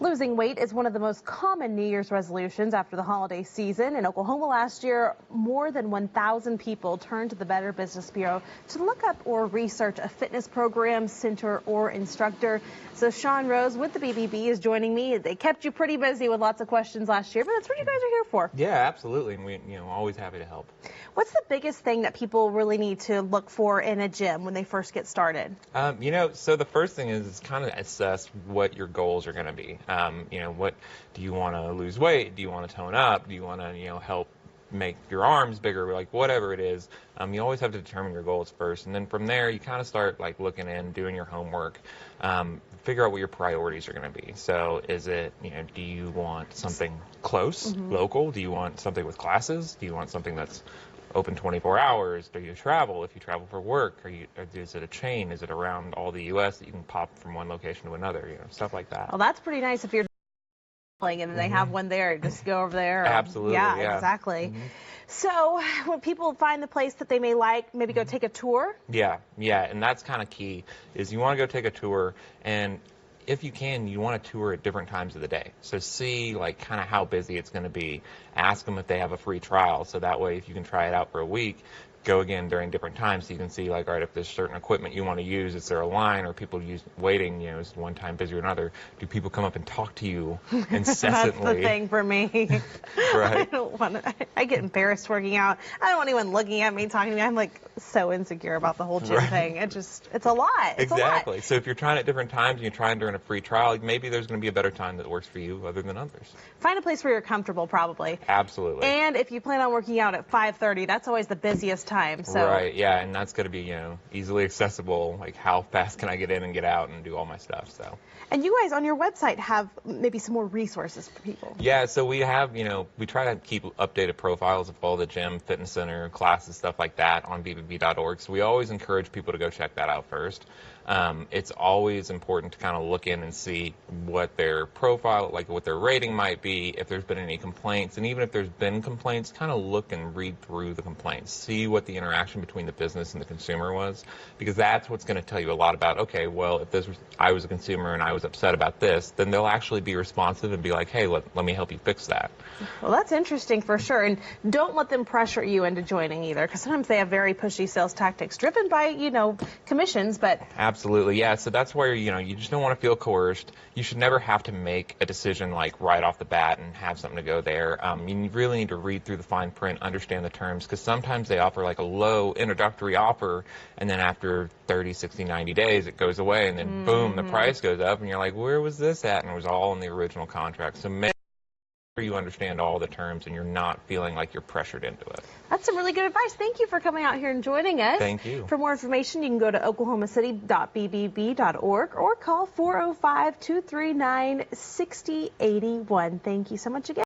Losing weight is one of the most common New Year's resolutions after the holiday season. In Oklahoma last year, more than 1,000 people turned to the Better Business Bureau to look up or research a fitness program, center, or instructor. So Sean Rose with the BBB is joining me. They kept you pretty busy with lots of questions last year, but that's what you guys are here for. Yeah, absolutely. And we're always happy to help. What's the biggest thing that people really need to look for in a gym when they first get started? So the first thing is kind of assess what your goals are going to be. What do you want to lose weight? Do you want to tone up? Do you want to, help make your arms bigger? Like whatever it is, you always have to determine your goals first, and then from there you kind of start like looking in, doing your homework, figure out what your priorities are going to be. So is it, do you want something close, local? Do you want something with classes? Do you want something that's open 24 hours? Do you travel? If you travel for work, is it a chain? Is it around all the U.S. that you can pop from one location to another? Stuff like that. Well, that's pretty nice if you're and they have one there, just go over there. Absolutely. Yeah, exactly. So when people find the place that they may like, maybe go take a tour? Yeah, and that's kind of key, is you want to go take a tour, and if you can, you want to tour at different times of the day. So see like kind of how busy it's going to be. Ask them if they have a free trial, so that way if you can try it out for a week, go again during different times so you can see like, all right, if there's certain equipment you want to use, is there a line, or people waiting, is one time busy or another? Do people come up and talk to you incessantly? That's the thing for me. Right. I get embarrassed working out. I don't want anyone looking at me, talking to me. I'm like so insecure about the whole gym thing. It's a lot. Exactly. So if you're trying at different times and you're trying during a free trial, maybe there's going to be a better time that works for you other than others. Find a place where you're comfortable, probably. Absolutely. And if you plan on working out at 5:30, that's always the busiest time. So. Right, yeah, and that's going to be, easily accessible. Like, how fast can I get in and get out and do all my stuff? So. And you guys on your website have maybe some more resources for people. Yeah, so we have, we try to keep updated profiles of all the gym, fitness center, classes, stuff like that on BBB.org. So we always encourage people to go check that out first. It's always important to kind of look in and see what their profile, like what their rating might be, if there's been any complaints, and even if there's been complaints, kind of look and read through the complaints, see what the interaction between the business and the consumer was, because that's what's going to tell you a lot about, okay, well, if I was a consumer and I was upset about this, then they'll actually be responsive and be like, hey, let me help you fix that. Well, that's interesting for sure, and don't let them pressure you into joining either, because sometimes they have very pushy sales tactics driven by, commissions, but... Absolutely, yeah. So that's where, you just don't want to feel coerced. You should never have to make a decision like right off the bat and have something to go there. You really need to read through the fine print, understand the terms, because sometimes they offer like a low introductory offer, and then after 30, 60, 90 days, it goes away, and then boom, the price goes up, and you're like, where was this at? And it was all in the original contract. So make sure you understand all the terms and you're not feeling like you're pressured into it. That's some really good advice. Thank you for coming out here and joining us. Thank you. For more information, you can go to oklahomacity.bbb.org or call 405-239-6081. Thank you so much again.